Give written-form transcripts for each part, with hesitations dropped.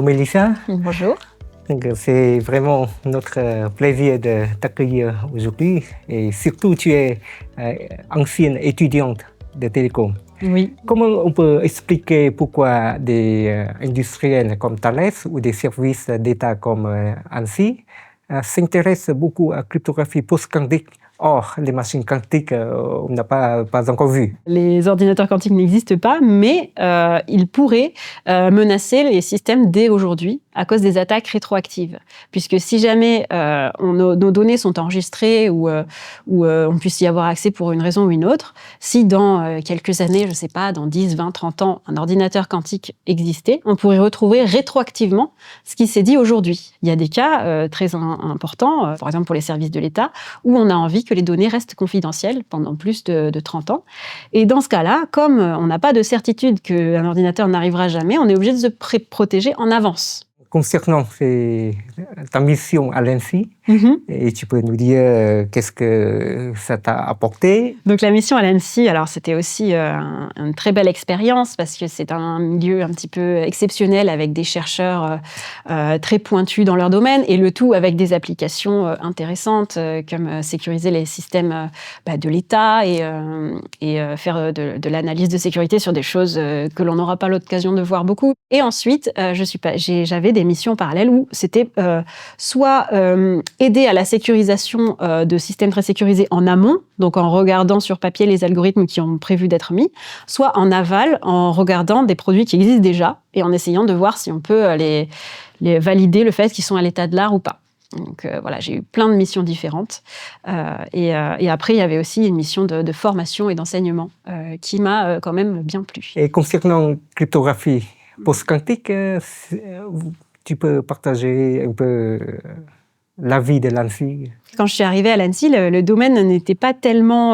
Mélissa. Bonjour. C'est vraiment notre plaisir de t'accueillir aujourd'hui. Et surtout, tu es ancienne étudiante de télécom. Oui. Comment on peut expliquer pourquoi des industriels comme Thales ou des services d'État comme ANSSI s'intéressent beaucoup à la cryptographie post-quantique? Or, les machines quantiques, on n'a pas encore vu. Les ordinateurs quantiques n'existent pas, mais ils pourraient menacer les systèmes dès aujourd'hui à cause des attaques rétroactives. Puisque si jamais nos données sont enregistrées ou on puisse y avoir accès pour une raison ou une autre, si dans quelques années, je ne sais pas, dans 10, 20, 30 ans, un ordinateur quantique existait, on pourrait retrouver rétroactivement ce qui s'est dit aujourd'hui. Il y a des cas très importants, par exemple pour les services de l'État, où on a envie que les données restent confidentielles pendant plus de 30 ans. Et dans ce cas-là, comme on n'a pas de certitude qu'un ordinateur n'arrivera jamais, on est obligé de se protéger en avance. Concernant ta mission à l'ANSSI, et tu peux nous dire qu'est-ce que ça t'a apporté? Donc la mission à l'ANSSI, alors c'était aussi une très belle expérience parce que c'est un milieu un petit peu exceptionnel avec des chercheurs très pointus dans leur domaine et le tout avec des applications intéressantes comme sécuriser les systèmes de l'État et faire de l'analyse de sécurité sur des choses que l'on n'aura pas l'occasion de voir beaucoup. Et ensuite, j'avais des missions parallèles où c'était soit aider à la sécurisation de systèmes très sécurisés en amont, donc en regardant sur papier les algorithmes qui ont prévu d'être mis, soit en aval, en regardant des produits qui existent déjà et en essayant de voir si on peut les valider le fait qu'ils sont à l'état de l'art ou pas. Donc voilà, j'ai eu plein de missions différentes. Et après, il y avait aussi une mission de formation et d'enseignement qui m'a quand même bien plu. Et concernant la cryptographie post-quantique, tu peux partager un peu l'avis de l'ANSSI? Quand je suis arrivée à l'ANSSI, le domaine n'était pas tellement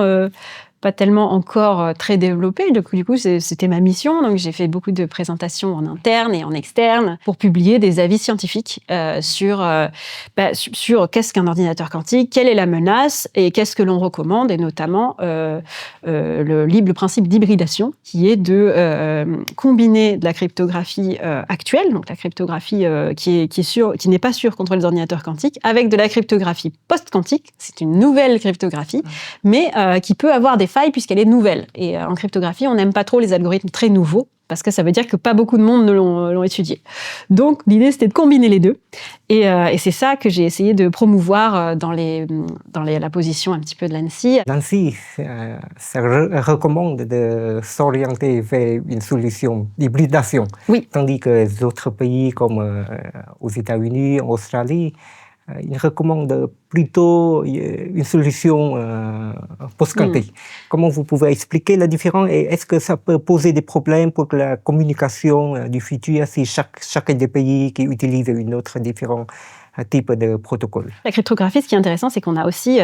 encore très développé. Du coup, c'était ma mission. Donc, j'ai fait beaucoup de présentations en interne et en externe pour publier des avis scientifiques sur qu'est-ce qu'un ordinateur quantique, quelle est la menace et qu'est-ce que l'on recommande, et notamment le principe d'hybridation, qui est de combiner de la cryptographie actuelle, donc la cryptographie qui n'est pas sûre contre les ordinateurs quantiques, avec de la cryptographie post-quantique. C'est une nouvelle cryptographie, mais qui peut avoir des failles puisqu'elle est nouvelle. Et en cryptographie, on n'aime pas trop les algorithmes très nouveaux parce que ça veut dire que pas beaucoup de monde ne l'ont étudié. Donc, l'idée, c'était de combiner les deux. Et c'est ça que j'ai essayé de promouvoir dans la position un petit peu de l'ANSSI. L'ANSSI recommande de s'orienter vers une solution d'hybridation. Oui. Tandis que les autres pays, comme aux États-Unis, en Australie, ils recommandent plutôt une solution post-quantique. Comment vous pouvez expliquer la différence et est-ce que ça peut poser des problèmes pour la communication du futur si chacun des pays qui utilise une autre différent type de protocole? La cryptographie, ce qui est intéressant, c'est qu'on a aussi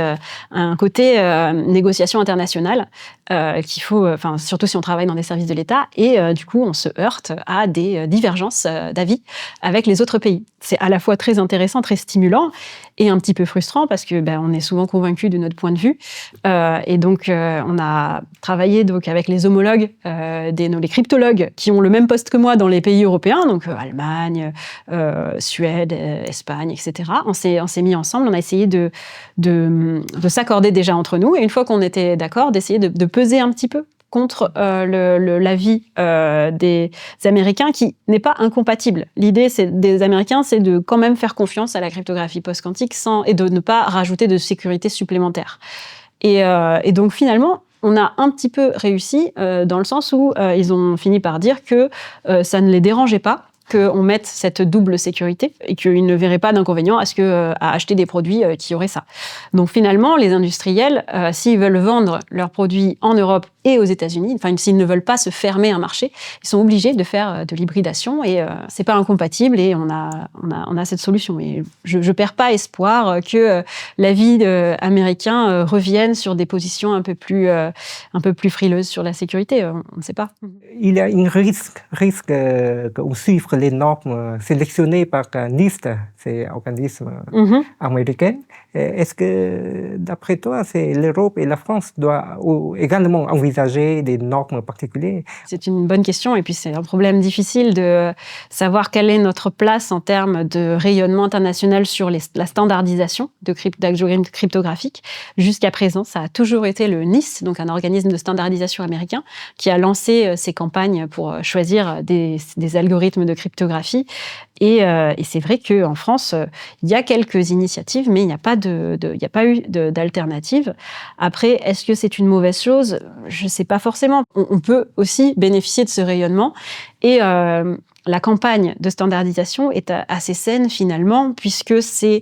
un côté négociation internationale qu'il faut, surtout si on travaille dans des services de l'État, et du coup, on se heurte à des divergences d'avis avec les autres pays. C'est à la fois très intéressant, très stimulant, et un petit peu frustrant parce que on est souvent convaincu de notre point de vue. Et donc, on a travaillé avec les homologues, les cryptologues qui ont le même poste que moi dans les pays européens, donc Allemagne, Suède, Espagne, etc. On s'est mis ensemble, on a essayé de s'accorder déjà entre nous, et une fois qu'on était d'accord, d'essayer de peser un petit peu contre l'avis des Américains, qui n'est pas incompatible. L'idée des Américains, c'est de quand même faire confiance à la cryptographie post-quantique et de ne pas rajouter de sécurité supplémentaire. Et donc finalement, on a un petit peu réussi dans le sens où ils ont fini par dire que ça ne les dérangeait pas qu'on mette cette double sécurité et qu'ils ne verraient pas d'inconvénient à acheter des produits qui auraient ça. Donc finalement, les industriels, s'ils veulent vendre leurs produits en Europe et aux États-Unis, s'ils ne veulent pas se fermer un marché, ils sont obligés de faire de l'hybridation, et c'est pas incompatible, et on a cette solution. Et je perds pas espoir que l'avis américain revienne sur des positions un peu plus frileuses sur la sécurité. On ne sait pas. Il y a un risque qu'on suive les normes sélectionnées par NIST, c'est l'organisme américain. Est-ce que, d'après toi, l'Europe et la France doivent également envisager des normes particulières? C'est une bonne question et puis c'est un problème difficile de savoir quelle est notre place en termes de rayonnement international sur la standardisation d'algorithmes cryptographiques. Jusqu'à présent, ça a toujours été le NIST, donc un organisme de standardisation américain, qui a lancé ces campagnes pour choisir des algorithmes de cryptographie. Et c'est vrai qu'en France, il y a quelques initiatives, mais il n'y a pas eu d'alternative. Après, est-ce que c'est une mauvaise chose? Je ne sais pas forcément. On peut aussi bénéficier de ce rayonnement. Et la campagne de standardisation est assez saine finalement, puisque ce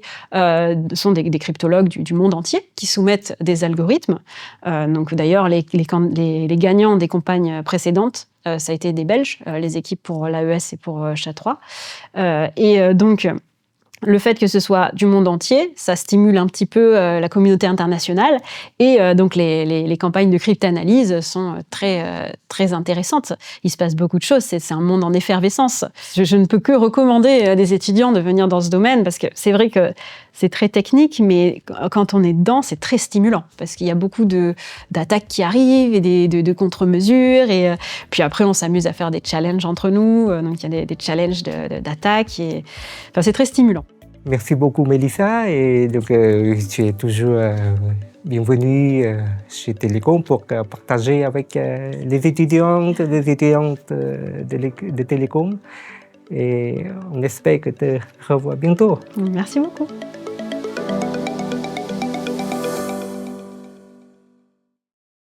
sont des cryptologues du monde entier qui soumettent des algorithmes. Donc d'ailleurs, les gagnants des campagnes précédentes, ça a été des Belges, les équipes pour l'AES et pour Chat3. Donc, le fait que ce soit du monde entier, ça stimule un petit peu la communauté internationale. Et donc, les campagnes de cryptanalyse sont très intéressantes. Il se passe beaucoup de choses. C'est un monde en effervescence. Je ne peux que recommander à des étudiants de venir dans ce domaine parce que c'est vrai que c'est très technique, mais quand on est dedans, c'est très stimulant parce qu'il y a beaucoup d'attaques qui arrivent et de contre-mesures. Et puis après, on s'amuse à faire des challenges entre nous. Donc, il y a des challenges d'attaques. Enfin, c'est très stimulant. Merci beaucoup, Mélissa. Et donc, tu es toujours bienvenue chez Télécom pour partager avec les étudiantes de Télécom. Et on espère que te revoir bientôt. Merci beaucoup.